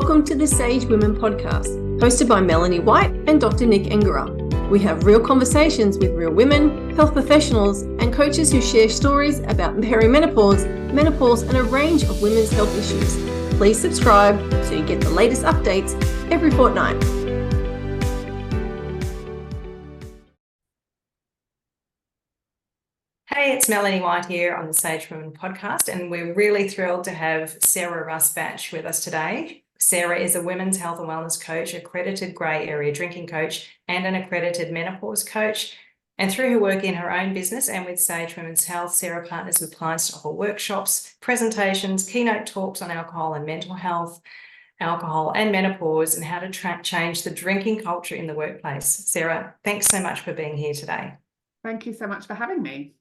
Welcome to the Sage Women podcast, hosted by Melanie White and Dr. Nick Engera. We have real conversations with real women, health professionals, and coaches who share stories about perimenopause, menopause, and a range of women's health issues. Please subscribe so you get the latest updates every fortnight. Hey, it's Melanie White here on the Sage Women podcast, and we're really thrilled to have Sarah Rusbatch with us today. Sarah is a women's health and wellness coach, accredited grey area drinking coach, and an accredited menopause coach. And through her work in her own business and with Sage Women's Health, Sarah partners with clients to offer workshops, presentations, keynote talks on alcohol and mental health, alcohol and menopause, and how to change the drinking culture in the workplace. Sarah, thanks so much for being here today. Thank you so much for having me.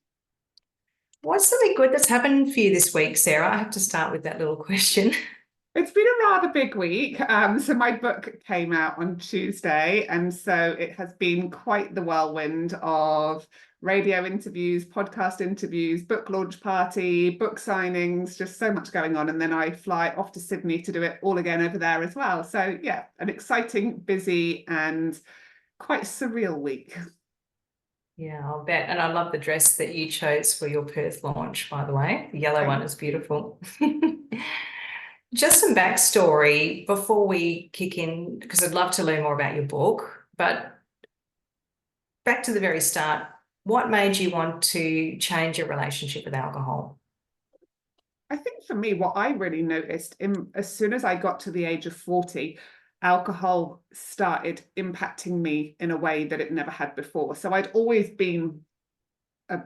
What's something good that's happened for you this week, Sarah? I have to start with that little question. It's been a rather big week. So my book came out on Tuesday, and so it has been quite the whirlwind of radio interviews, podcast interviews, book launch party, book signings, just so much going on. And then I fly off to Sydney to do it all again over there as well. So yeah, an exciting, busy and quite surreal week. Yeah, I'll bet. And I love the dress that you chose for your Perth launch, by the way. The yellow one is beautiful. Just some backstory before we kick in, because I'd love to learn more about your book. But back to the very start, what made you want to change your relationship with alcohol? I think for me, what I really noticed as soon as I got to the age of 40, alcohol started impacting me in a way that it never had before. So I'd always been a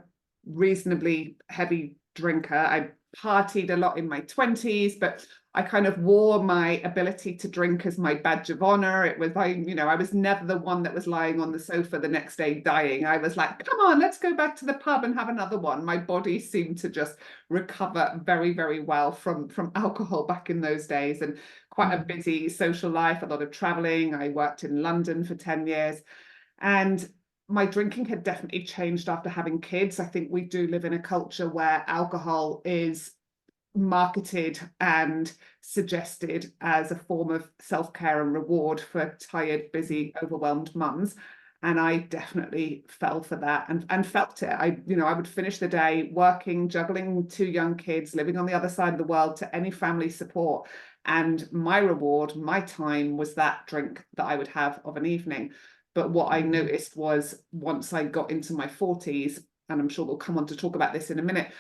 reasonably heavy drinker. I partied a lot in my 20s, but I kind of wore my ability to drink as my badge of honor. It was I was never the one that was lying on the sofa the next day dying. I was like, come on, let's go back to the pub and have another one. My body seemed to just recover very, very well from alcohol back in those days, and quite a busy social life, a lot of traveling. I worked in London for 10 years, and my drinking had definitely changed after having kids. I think we do live in a culture where alcohol is marketed and suggested as a form of self-care and reward for tired, busy, overwhelmed mums. And I definitely fell for that and felt it. I would finish the day working, juggling 2 young kids, living on the other side of the world to any family support. And my reward, my time, was that drink that I would have of an evening. But what I noticed was, once I got into my 40s, and I'm sure we'll come on to talk about this in a minute,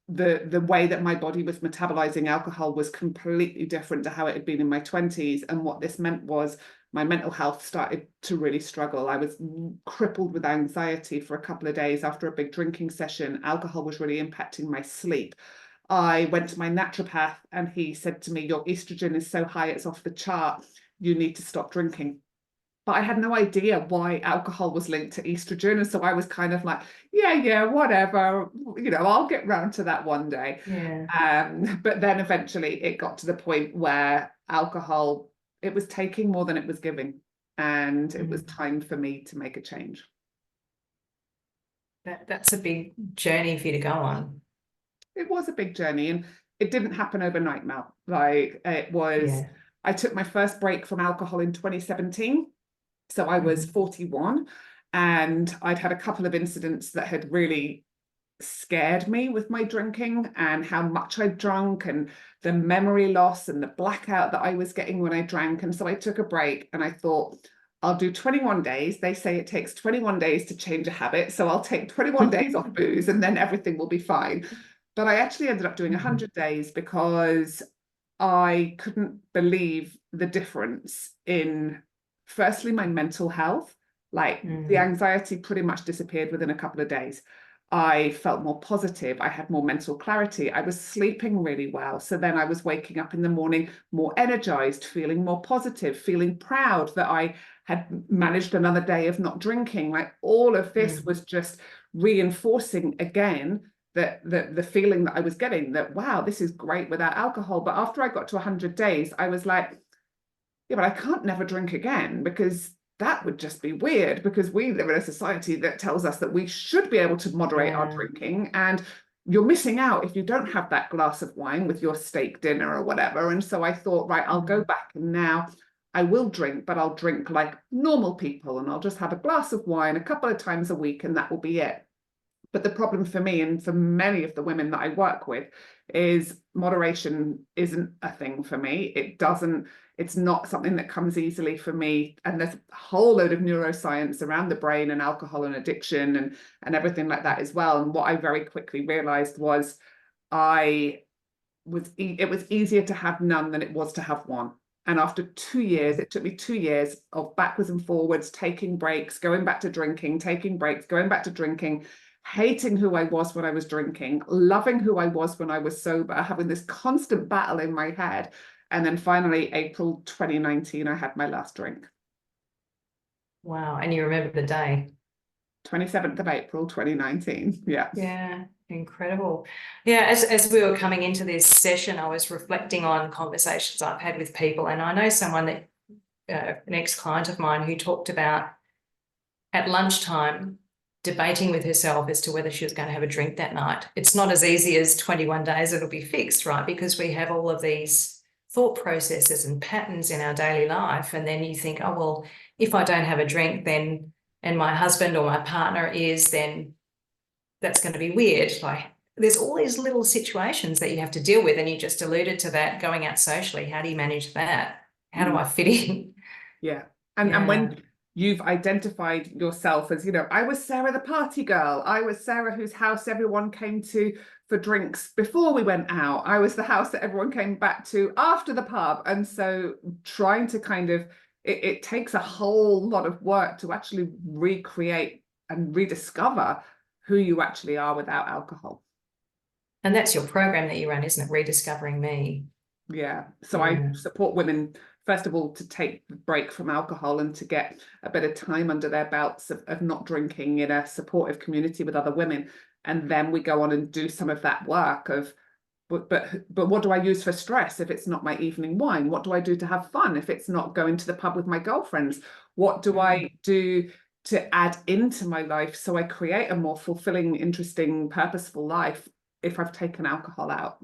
the way that my body was metabolizing alcohol was completely different to how it had been in my 20s. And what this meant was my mental health started to really struggle. I was crippled with anxiety for a couple of days after a big drinking session. Alcohol was really impacting my sleep. I went to my naturopath and he said to me, your estrogen is so high, it's off the chart. You need to stop drinking. But I had no idea why alcohol was linked to estrogen. And so I was kind of like, yeah, whatever, I'll get round to that one day. Yeah. But then eventually it got to the point where alcohol, it was taking more than it was giving. And it was time for me to make a change. That's a big journey for you to go on. It was a big journey, and it didn't happen overnight, Mel. Like it was, I took my first break from alcohol in 2017. So I was 41, and I'd had a couple of incidents that had really scared me with my drinking and how much I'd drunk and the memory loss and the blackout that I was getting when I drank. And so I took a break and I thought, I'll do 21 days. They say it takes 21 days to change a habit. So I'll take 21 days off booze and then everything will be fine. But I actually ended up doing 100 days because I couldn't believe the difference in, firstly, my mental health. The anxiety pretty much disappeared within a couple of days. I felt more positive. I had more mental clarity. I was sleeping really well. So then I was waking up in the morning more energized, feeling more positive, feeling proud that I had managed another day of not drinking. All of this was just reinforcing again that the feeling that I was getting, that, wow, this is great without alcohol. But after I got to 100 days, I was like, yeah, but I can't never drink again, because that would just be weird, because we live in a society that tells us that we should be able to moderate our drinking. And you're missing out if you don't have that glass of wine with your steak dinner or whatever. And so I thought, right, I'll go back, and now I will drink, but I'll drink like normal people, and I'll just have a glass of wine a couple of times a week, and that will be it. But the problem for me, and for many of the women that I work with, is moderation isn't a thing for me. It's not something that comes easily for me. And there's a whole load of neuroscience around the brain and alcohol and addiction and everything like that as well. And what I very quickly realized was it was easier to have none than it was to have one. And after 2 years, it took me 2 years of backwards and forwards, taking breaks, going back to drinking, taking breaks, going back to drinking, hating who I was when I was drinking, loving who I was when I was sober, having this constant battle in my head. And then finally, April 2019, I had my last drink. Wow. And you remember the day? 27th of April, 2019. Yeah. Yeah. Incredible. Yeah, as we were coming into this session, I was reflecting on conversations I've had with people, and I know someone that an ex-client of mine who talked about at lunchtime debating with herself as to whether she was going to have a drink that night. It's not as easy as 21 days it'll be fixed, right? Because we have all of these thought processes and patterns in our daily life, and then you think, oh, well, if I don't have a drink then, and my husband or my partner is, then that's going to be weird. Like, there's all these little situations that you have to deal with, and you just alluded to that, going out socially. How do you manage that? How do I fit in? Yeah. And when you've identified yourself as, I was Sarah the party girl. I was Sarah whose house everyone came to for drinks before we went out. I was the house that everyone came back to after the pub. And so trying to kind of, it takes a whole lot of work to actually recreate and rediscover who you actually are without alcohol. And that's your program that you run, isn't it? Rediscovering Me. Yeah. So I support women, first of all, to take the break from alcohol and to get a bit of time under their belts of not drinking in a supportive community with other women. And then we go on and do some of that work of, but what do I use for stress if it's not my evening wine? What do I do to have fun if it's not going to the pub with my girlfriends? What do I do to add into my life so I create a more fulfilling, interesting, purposeful life if I've taken alcohol out?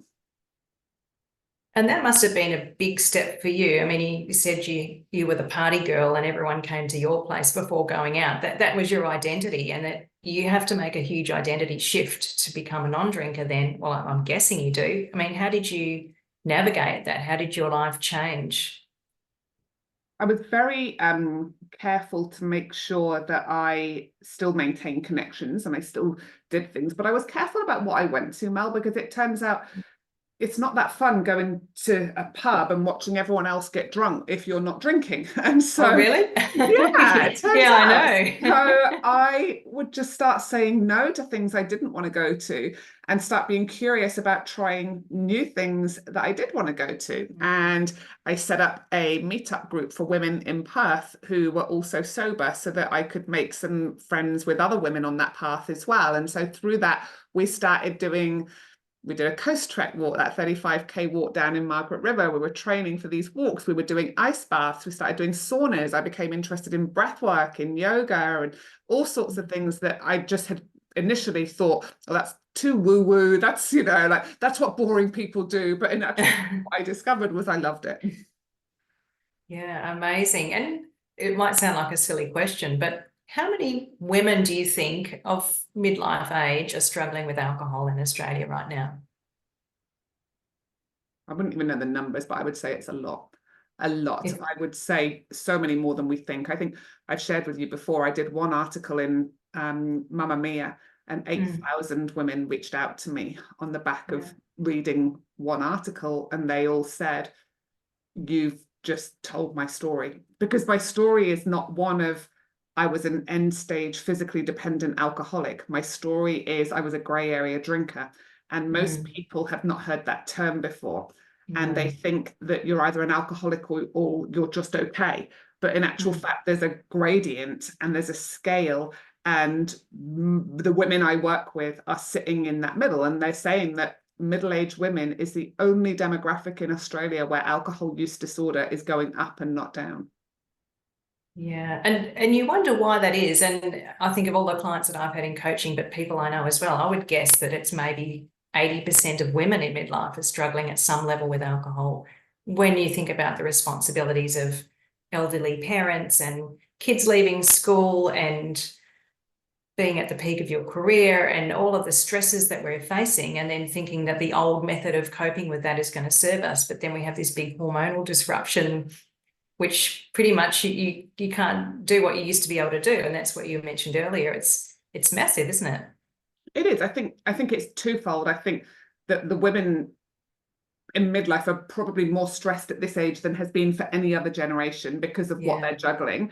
And that must have been a big step for you. I mean, you said you were the party girl and everyone came to your place before going out. That was your identity, and that you have to make a huge identity shift to become a non-drinker then. Well, I'm guessing you do. I mean, how did you navigate that? How did your life change? I was very careful to make sure that I still maintained connections and I still did things, but I was careful about what I went to, Mel, because it turns out it's not that fun going to a pub and watching everyone else get drunk if you're not drinking. And so, really? Yeah, it turns yeah, out. I know. So I would just start saying no to things I didn't want to go to and start being curious about trying new things that I did want to go to. And I set up a meetup group for women in Perth who were also sober, so that I could make some friends with other women on that path as well. And so through that, we did a coast trek walk, that 35k walk down in Margaret River. We were training for these walks. We were doing ice baths. We started doing saunas. I became interested in breath work, in yoga, and all sorts of things that I just had initially thought, oh, that's too woo-woo. That's, that's what boring people do. But in actual, what I discovered was I loved it. Yeah, amazing. And it might sound like a silly question, but how many women do you think of midlife age are struggling with alcohol in Australia right now? I wouldn't even know the numbers, but I would say it's a lot. I would say so many more than we think. I think I've shared with you before, I did one article in Mamma Mia, and 8,000 women reached out to me on the back of reading one article, and they all said, you've just told my story. Because my story is not one of, I was an end stage physically dependent alcoholic. My story is I was a grey area drinker. And most people have not heard that term before. And they think that you're either an alcoholic or you're just okay. But in actual fact, there's a gradient and there's a scale. And the women I work with are sitting in that middle. And they're saying that middle-aged women is the only demographic in Australia where alcohol use disorder is going up and not down. Yeah, and you wonder why that is. And I think of all the clients that I've had in coaching, but people I know as well, I would guess that it's maybe 80% of women in midlife are struggling at some level with alcohol. When you think about the responsibilities of elderly parents and kids leaving school and being at the peak of your career and all of the stresses that we're facing, and then thinking that the old method of coping with that is going to serve us. But then we have this big hormonal disruption, which pretty much you can't do what you used to be able to do. And that's what you mentioned earlier. It's massive, isn't it? It is. I think it's twofold. I think that the women in midlife are probably more stressed at this age than has been for any other generation because of what they're juggling.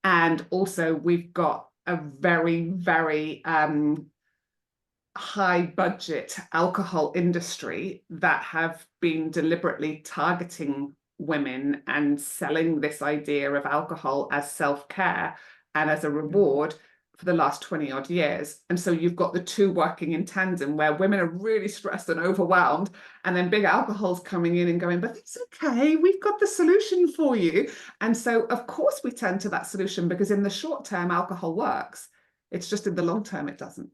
And also we've got a very, very high budget alcohol industry that have been deliberately targeting women and selling this idea of alcohol as self-care and as a reward for the last 20 odd years. And so you've got the two working in tandem, where women are really stressed and overwhelmed, and then big alcohol's coming in and going, but it's okay, we've got the solution for you. And so of course we turn to that solution, because in the short term alcohol works, it's just in the long term it doesn't.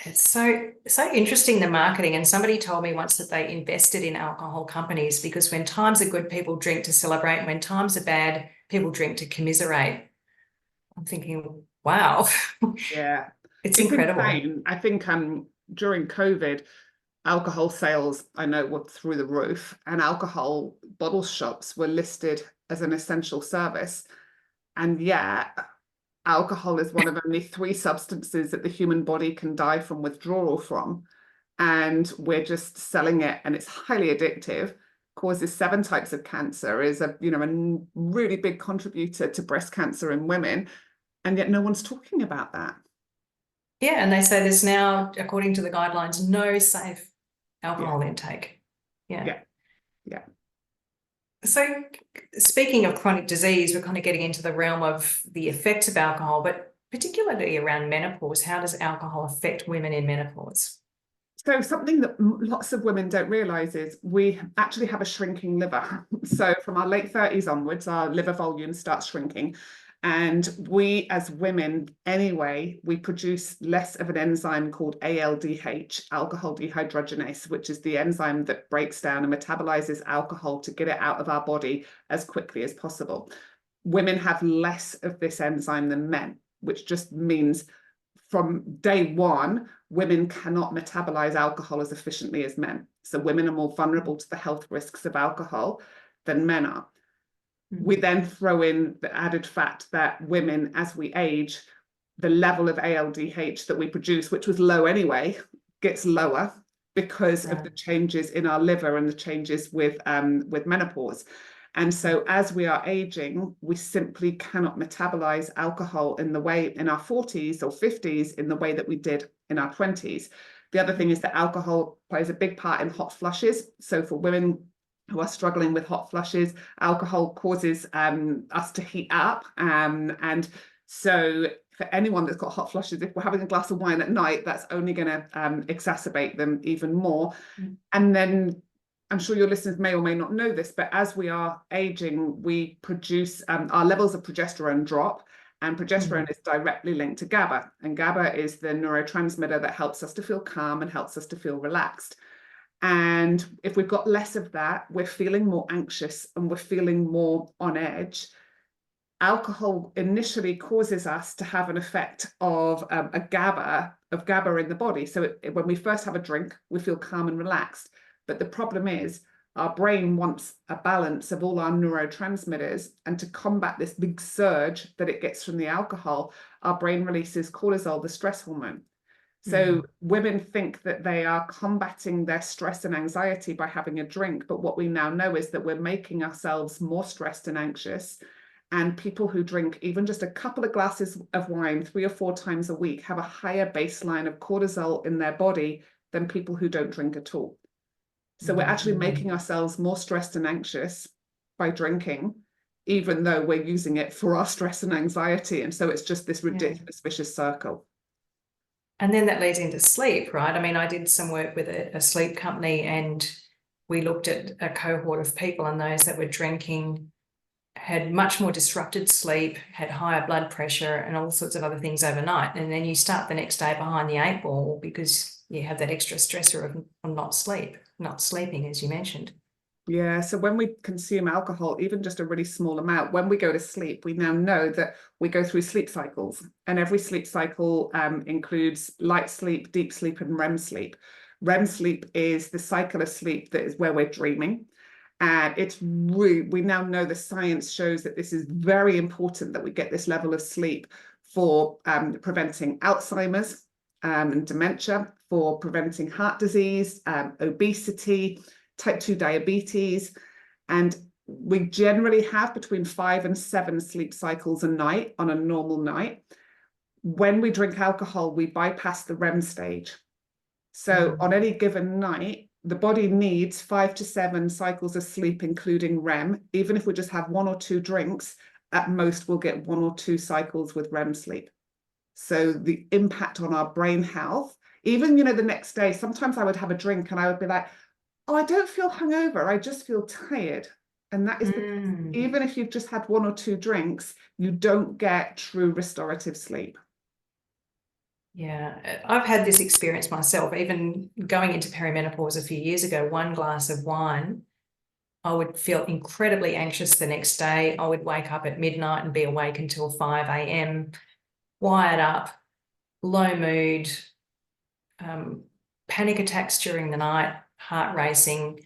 It's so interesting, the marketing. And somebody told me once that they invested in alcohol companies because when times are good, people drink to celebrate, and when times are bad, people drink to commiserate. I'm thinking, wow. Yeah, it's incredible. Insane. I think during COVID, alcohol sales, I know, were through the roof, and alcohol bottle shops were listed as an essential service. And yet alcohol is one of only 3 substances that the human body can die from withdrawal from. And we're just selling it, and it's highly addictive, causes 7 types of cancer, is a really big contributor to breast cancer in women. And yet no one's talking about that. Yeah, and they say there's now, according to the guidelines, no safe alcohol intake. Yeah. So speaking of chronic disease, we're kind of getting into the realm of the effects of alcohol, but particularly around menopause. How does alcohol affect women in menopause? So something that lots of women don't realise is we actually have a shrinking liver. So from our late 30s onwards, our liver volume starts shrinking. And we, as women anyway, we produce less of an enzyme called ALDH, alcohol dehydrogenase, which is the enzyme that breaks down and metabolizes alcohol to get it out of our body as quickly as possible. Women have less of this enzyme than men, which just means from day one, women cannot metabolize alcohol as efficiently as men. So women are more vulnerable to the health risks of alcohol than men are. We then throw in the added fact that women, as we age, the level of ALDH that we produce, which was low anyway, gets lower because of the changes in our liver and the changes with menopause. And so as we are aging, we simply cannot metabolize alcohol in the way in our 40s or 50s in the way that we did in our 20s. The other thing is that alcohol plays a big part in hot flushes. So for women who are struggling with hot flushes, alcohol causes us to heat up. And so for anyone that's got hot flushes, if we're having a glass of wine at night, that's only going to exacerbate them even more. And then I'm sure your listeners may or may not know this, but as we are aging, we produce, our levels of progesterone drop, and progesterone is directly linked to GABA. And GABA is the neurotransmitter that helps us to feel calm and helps us to feel relaxed. And if we've got less of that, we're feeling more anxious and we're feeling more on edge. Alcohol initially causes us to have an effect of GABA in the body. So when we first have a drink, we feel calm and relaxed. But the problem is our brain wants a balance of all our neurotransmitters. And to combat this big surge that it gets from the alcohol, our brain releases cortisol, the stress hormone. So women think that they are combating their stress and anxiety by having a drink. But what we now know is that we're making ourselves more stressed and anxious. And people who drink even just a couple of glasses of wine 3 or 4 times a week have a higher baseline of cortisol in their body than people who don't drink at all. So we're actually making ourselves more stressed and anxious by drinking, even though we're using it for our stress and anxiety. And so it's just this ridiculous vicious circle. And then that leads into sleep, right? I mean, I did some work with a sleep company, and we looked at a cohort of people, and those that were drinking had much more disrupted sleep, had higher blood pressure and all sorts of other things overnight. And then you start the next day behind the 8 ball because you have that extra stressor of not sleeping, as you mentioned. Yeah, so when we consume alcohol, even just a really small amount, when we go to sleep, we now know that we go through sleep cycles, and every sleep cycle includes light sleep, deep sleep, and REM sleep. REM sleep is the cycle of sleep that is where we're dreaming. And it's really, we now know the science shows that this is very important that we get this level of sleep for preventing Alzheimer's and dementia, for preventing heart disease, obesity, type 2 diabetes, and we generally have between 5 and 7 sleep cycles a night on a normal night. When we drink alcohol, we bypass the REM stage. So on any given night, the body needs 5 to 7 cycles of sleep, including REM. Even if we just have 1 or 2 drinks, at most we'll get 1 or 2 cycles with REM sleep. So the impact on our brain health, even, the next day, sometimes I would have a drink and I would be like, oh, I don't feel hungover, I just feel tired. And that is because even if you've just had 1 or 2 drinks, you don't get true restorative sleep. Yeah, I've had this experience myself, even going into perimenopause a few years ago. 1 glass of wine, I would feel incredibly anxious the next day. I would wake up at midnight and be awake until 5 a.m, wired up, low mood, panic attacks during the night, heart racing,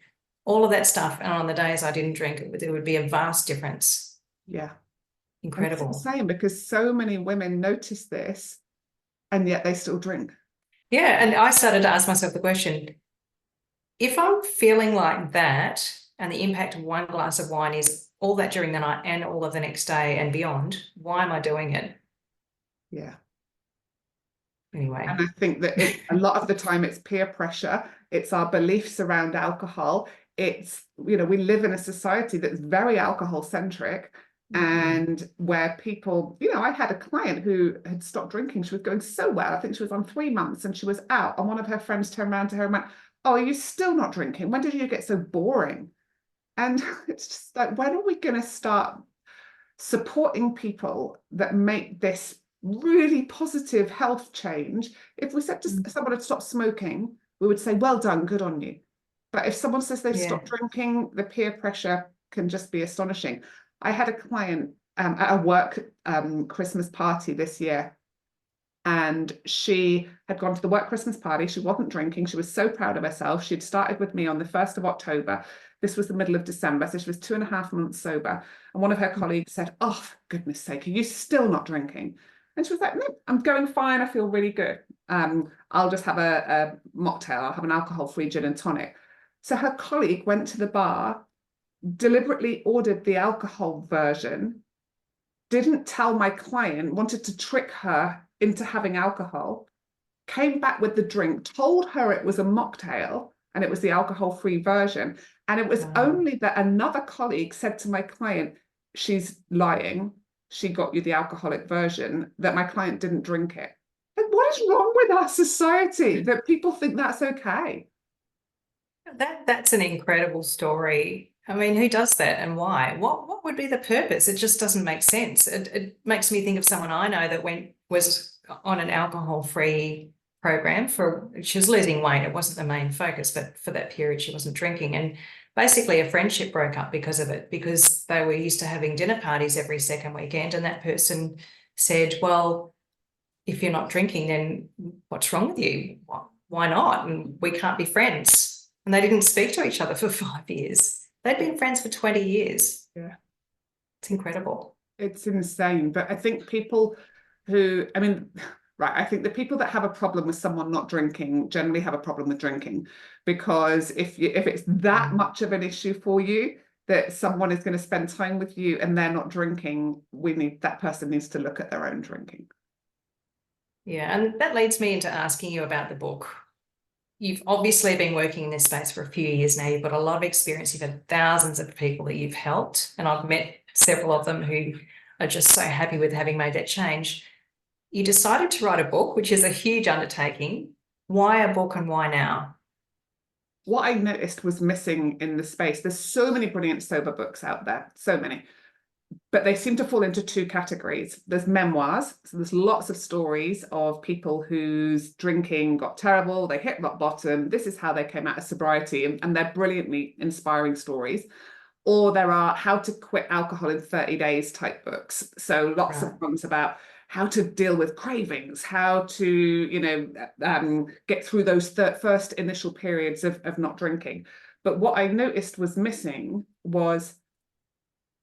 all of that stuff. And on the days I didn't drink, there would be a vast difference. Yeah. Incredible. It's insane because so many women notice this and yet they still drink. Yeah, and I started to ask myself the question, if I'm feeling like that and the impact of 1 glass of wine is all that during the night and all of the next day and beyond, why am I doing it? Yeah. Anyway. And I think that a lot of the time it's peer pressure. It's our beliefs around alcohol. It's, we live in a society that's very alcohol centric. And where people, I had a client who had stopped drinking. She was going so well. I think she was on 3 months and she was out. And one of her friends turned around to her and went, oh, are you still not drinking? When did you get so boring? And it's just like, when are we going to start supporting people that make this really positive health change? If we said to someone had stopped smoking, we would say, well done, good on you. But if someone says they've stopped drinking, the peer pressure can just be astonishing. I had a client at a work Christmas party this year, and she had gone to the work Christmas party. She wasn't drinking. She was so proud of herself. She'd started with me on the 1st of October. This was the middle of December, so she was 2.5 months sober. And one of her colleagues said, oh, for goodness sake, are you still not drinking? And she was like, no, I'm going fine. I feel really good. I'll just have a mocktail. I'll have an alcohol-free gin and tonic. So her colleague went to the bar, deliberately ordered the alcohol version, didn't tell my client, wanted to trick her into having alcohol, came back with the drink, told her it was a mocktail and it was the alcohol-free version. And it was only that another colleague said to my client, she's lying, she got you the alcoholic version, that my client didn't drink it. Like, what is wrong with our society that people think that's okay? That's an incredible story. I mean, who does that and why? What would be the purpose? It just doesn't make sense. It makes me think of someone I know that was on an alcohol-free program she was losing weight. It wasn't the main focus, but for that period she wasn't drinking. And basically a friendship broke up because of it, because they were used to having dinner parties every second weekend. And that person said, well, if you're not drinking, then what's wrong with you? Why not? And we can't be friends. And they didn't speak to each other for 5 years. They'd been friends for 20 years. Yeah. It's incredible. It's insane. But I think people I think the people that have a problem with someone not drinking generally have a problem with drinking, because if it's that much of an issue for you that someone is going to spend time with you and they're not drinking, that person needs to look at their own drinking. Yeah, and that leads me into asking you about the book. You've obviously been working in this space for a few years now. You've got a lot of experience. You've had thousands of people that you've helped, and I've met several of them who are just so happy with having made that change. You decided to write a book, which is a huge undertaking. Why a book and why now? What I noticed was missing in the space. There's so many brilliant sober books out there, so many. but they seem to fall into two categories. There's memoirs, so there's lots of stories of people whose drinking got terrible, they hit rock bottom, this is how they came out of sobriety, and they're brilliantly inspiring stories. Or there are how to quit alcohol in 30 days type books. So lots of ones about how to deal with cravings, how to, get through those first initial periods of not drinking. But what I noticed was missing was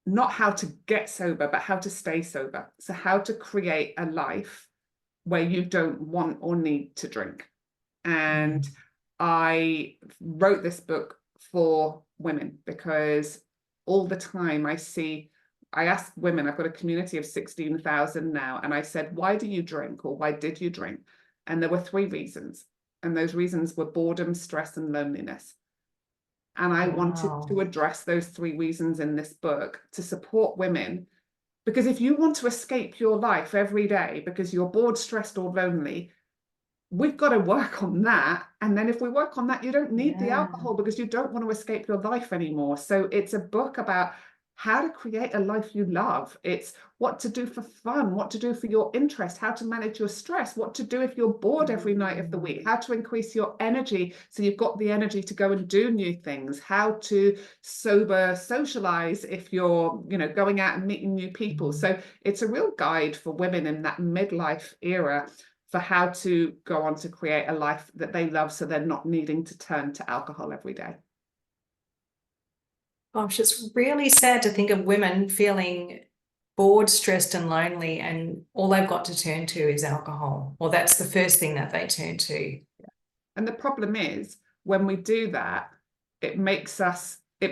not how to get sober, but how to stay sober. So how to create a life where you don't want or need to drink. And I wrote this book for women because all the time I ask women, I've got a community of 16,000 now, and I said, why do you drink, or why did you drink? And there were 3 reasons. And those reasons were boredom, stress, and loneliness. And I wanted to address those 3 reasons in this book to support women. Because if you want to escape your life every day because you're bored, stressed, or lonely, we've got to work on that. And then if we work on that, you don't need the alcohol because you don't want to escape your life anymore. So it's a book about how to create a life you love. It's what to do for fun, what to do for your interest, how to manage your stress, what to do if you're bored every night of the week, how to increase your energy so you've got the energy to go and do new things, how to sober socialize if you're, going out and meeting new people. So it's a real guide for women in that midlife era for how to go on to create a life that they love so they're not needing to turn to alcohol every day. Gosh, it's really sad to think of women feeling bored, stressed, and lonely, and all they've got to turn to is alcohol, or that's the first thing that they turn to. And the problem is, when we do that, it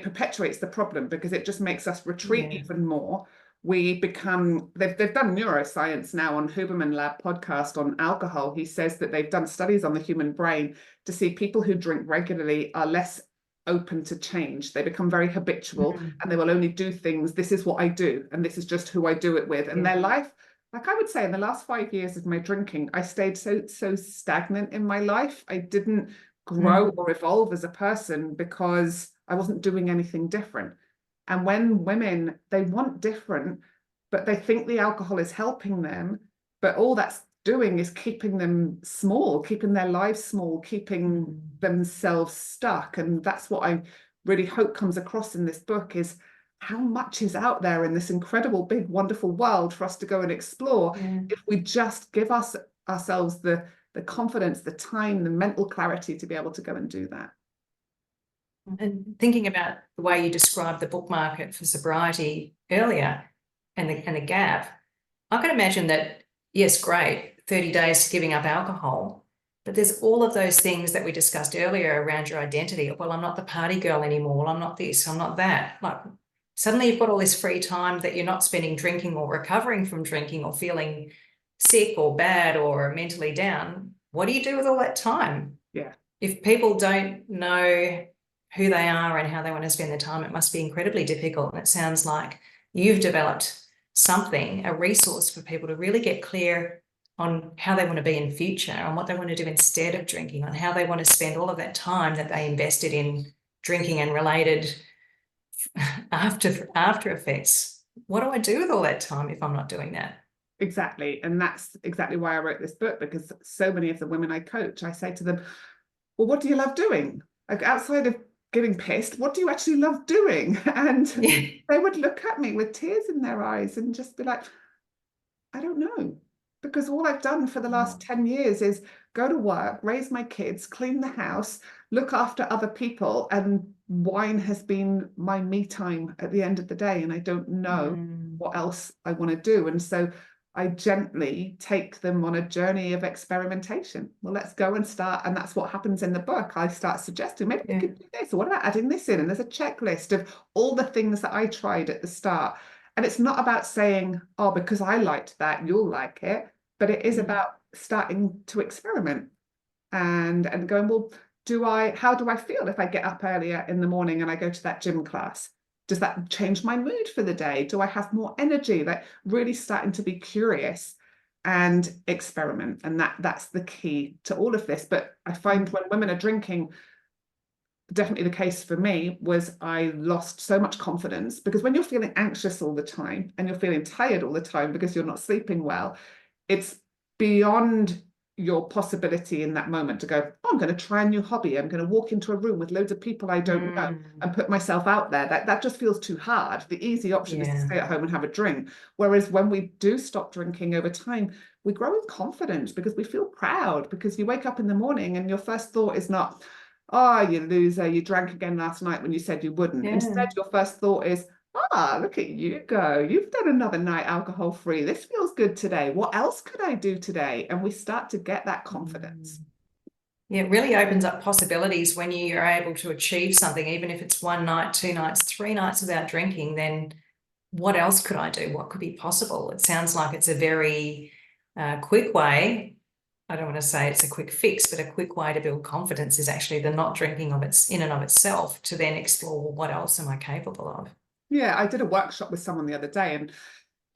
perpetuates the problem because it just makes us retreat even more. We become, they've done neuroscience now on Huberman Lab podcast on alcohol. He says that they've done studies on the human brain to see people who drink regularly are less open to change. They become very habitual and they will only do things. This is what I do, and this is just who I do it with. And their life, like I would say, in the last 5 years of my drinking, I stayed so stagnant in my life. I didn't grow or evolve as a person because I wasn't doing anything different. And when women, they want different, but they think the alcohol is helping them, but all that's doing is keeping them small, keeping their lives small, keeping themselves stuck. And that's what I really hope comes across in this book, is how much is out there in this incredible, big, wonderful world for us to go and explore if we just give ourselves the confidence, the time, the mental clarity to be able to go and do that. And thinking about the way you described the book market for sobriety earlier and the gap, I can imagine that, yes, great, 30 days to giving up alcohol, but there's all of those things that we discussed earlier around your identity. Well, I'm not the party girl anymore. Well, I'm not this, I'm not that. Like, suddenly you've got all this free time that you're not spending drinking or recovering from drinking or feeling sick or bad or mentally down. What do you do with all that time? Yeah. If people don't know who they are and how they want to spend their time, it must be incredibly difficult. And it sounds like you've developed something, a resource for people to really get clear on how they want to be in future, on what they want to do instead of drinking, on how they want to spend all of that time that they invested in drinking and related after effects. What do I do with all that time if I'm not doing that? Exactly. And that's exactly why I wrote this book, because so many of the women I coach, I say to them, well, what do you love doing? Like, outside of getting pissed, what do you actually love doing? And they would look at me with tears in their eyes and just be like, I don't know. Because all I've done for the last 10 years is go to work, raise my kids, clean the house, look after other people, and wine has been my me time at the end of the day, and I don't know what else I want to do. And so I gently take them on a journey of experimentation. Well, let's go and start. And that's what happens in the book. I start suggesting, maybe we could do this, or what about adding this in? And there's a checklist of all the things that I tried at the start. And it's not about saying, oh, because I liked that, you'll like it. But it is about starting to experiment and going, well, how do I feel if I get up earlier in the morning and I go to that gym class? Does that change my mood for the day? Do I have more energy? Like, really starting to be curious and experiment. And that's the key to all of this. But I find when women are drinking, definitely the case for me was I lost so much confidence, because when you're feeling anxious all the time and you're feeling tired all the time because you're not sleeping well, it's beyond your possibility in that moment to go, oh, I'm going to try a new hobby. I'm going to walk into a room with loads of people I don't know and put myself out there. That just feels too hard. The easy option is to stay at home and have a drink. Whereas when we do stop drinking over time, we grow with confidence because we feel proud, because you wake up in the morning and your first thought is not, oh, you loser, you drank again last night when you said you wouldn't. Instead, your first thought is, ah, look at you go. You've done another night alcohol free. This feels good today. What else could I do today? And we start to get that confidence. Yeah, it really opens up possibilities when you are able to achieve something, even if it's 1 night, 2 nights, 3 nights without drinking, then what else could I do? What could be possible? It sounds like it's a very quick way. I don't want to say it's a quick fix, but a quick way to build confidence is actually the not drinking of its in and of itself, to then explore, well, what else am I capable of? Yeah, I did a workshop with someone the other day, and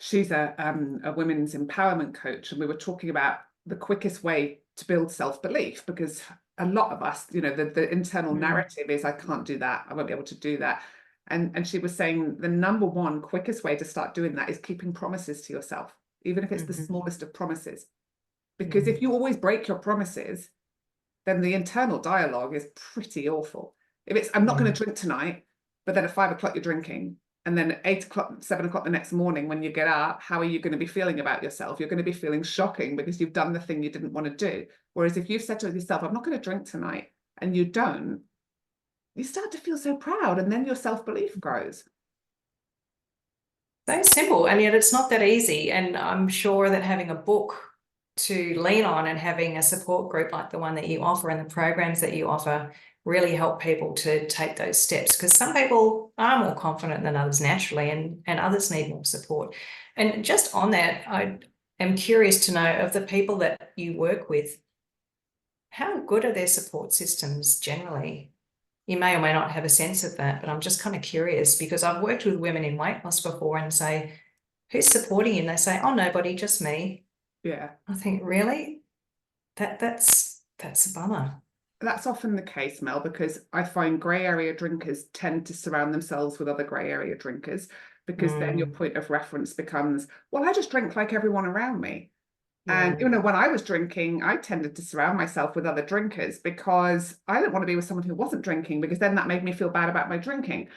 she's a women's empowerment coach, and we were talking about the quickest way to build self-belief, because a lot of us, you know, the internal narrative is, I can't do that, I won't be able to do that. And she was saying the number one quickest way to start doing that is keeping promises to yourself, even if it's the smallest of promises. Because if you always break your promises, then the internal dialogue is pretty awful. If it's, I'm not going to drink tonight, but then at 5 o'clock you're drinking, and then at 8 o'clock, 7 o'clock the next morning when you get up, how are you going to be feeling about yourself? You're going to be feeling shocking because you've done the thing you didn't want to do. Whereas if you've said to yourself, I'm not going to drink tonight, and you don't, you start to feel so proud, and then your self-belief grows. So simple, and yet it's not that easy. And I'm sure that having a book to lean on and having a support group like the one that you offer and the programs that you offer really help people to take those steps, because some people are more confident than others naturally, and others need more support. And just on that, I am curious to know, of the people that you work with, how good are their support systems generally? You may or may not have a sense of that, but I'm just kind of curious, because I've worked with women in weight loss before and say, who's supporting you? And they say, oh, nobody, just me. Yeah. I think, really? That's a bummer. That's often the case, Mel, because I find grey area drinkers tend to surround themselves with other grey area drinkers, because then your point of reference becomes, well, I just drink like everyone around me. And, you know, when I was drinking, I tended to surround myself with other drinkers because I didn't want to be with someone who wasn't drinking, because then that made me feel bad about my drinking.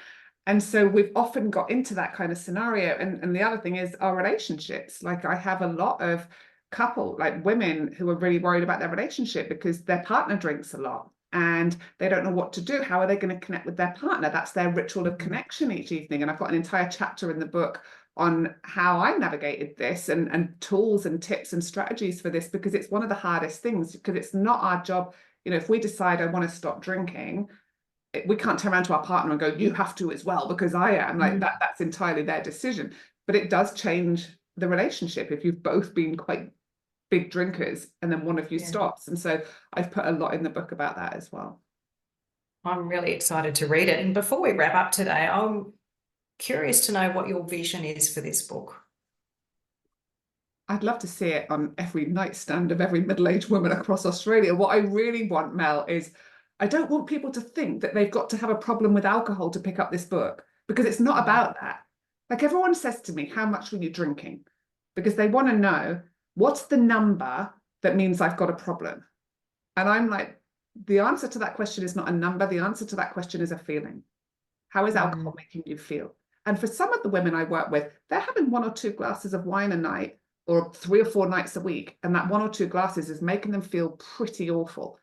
And so we've often got into that kind of scenario. And the other thing is our relationships. Like, I have a lot of women who are really worried about their relationship because their partner drinks a lot and they don't know what to do. How are they going to connect with their partner? That's their ritual of connection each evening. And I've got an entire chapter in the book on how I navigated this, and tools and tips and strategies for this, because it's one of the hardest things, because it's not our job. You know, if we decide I want to stop drinking, we can't turn around to our partner and go, you have to as well, because I am. Like, that's entirely their decision. But it does change the relationship if you've both been quite big drinkers and then one of you stops. And so I've put a lot in the book about that as well. I'm really excited to read it. And before we wrap up today, I'm curious to know what your vision is for this book. I'd love to see it on every nightstand of every middle-aged woman across Australia. What I really want, Mel, is I don't want people to think that they've got to have a problem with alcohol to pick up this book, because it's not about that. Like, everyone says to me, how much were you drinking? Because they want to know, what's the number that means I've got a problem? And I'm like, the answer to that question is not a number. The answer to that question is a feeling. How is alcohol making you feel? And for some of the women I work with, they're having 1 or 2 glasses of wine a night, or 3 or 4 nights a week. And that 1 or 2 glasses is making them feel pretty awful.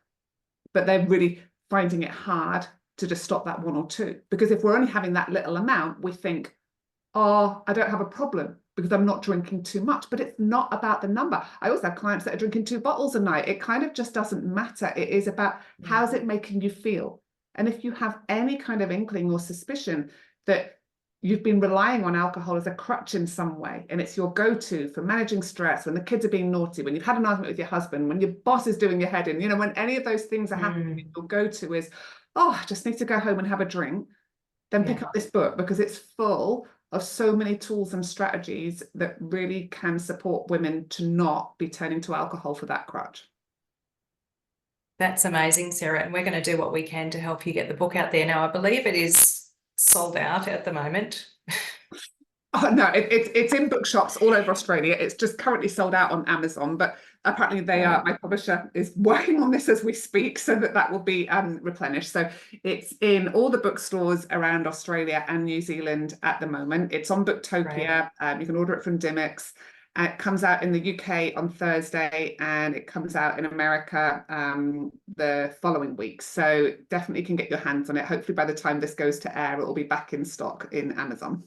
But they're really finding it hard to just stop that 1 or 2. Because if we're only having that little amount, we think, oh, I don't have a problem because I'm not drinking too much. But it's not about the number. I also have clients that are drinking 2 bottles a night. It kind of just doesn't matter. It is about, how's it making you feel? And if you have any kind of inkling or suspicion that you've been relying on alcohol as a crutch in some way, and it's your go-to for managing stress, when the kids are being naughty, when you've had an argument with your husband, when your boss is doing your head in, you know, when any of those things are happening, your go-to is, oh, I just need to go home and have a drink, then pick up this book, because it's full of so many tools and strategies that really can support women to not be turning to alcohol for that crutch. That's amazing, Sarah. And we're going to do what we can to help you get the book out there. Now, I believe it is sold out at the moment. Oh, no, it's in bookshops all over Australia. It's just currently sold out on Amazon, but apparently my publisher is working on this as we speak, so that will be replenished. So it's in all the bookstores around Australia and New Zealand at the moment. It's on Booktopia. You can order it from Dimmicks. It comes out in the UK on Thursday, and it comes out in America the following week. So definitely can get your hands on it. Hopefully by the time this goes to air, it will be back in stock in Amazon.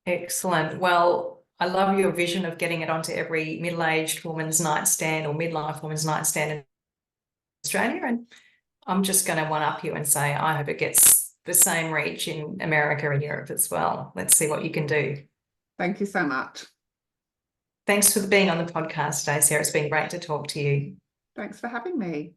Excellent. Well, I love your vision of getting it onto every middle-aged woman's nightstand or midlife woman's nightstand in Australia. And I'm just going to one-up you and say, I hope it gets the same reach in America and Europe as well. Let's see what you can do. Thank you so much. Thanks for being on the podcast today, Sarah. It's been great to talk to you. Thanks for having me.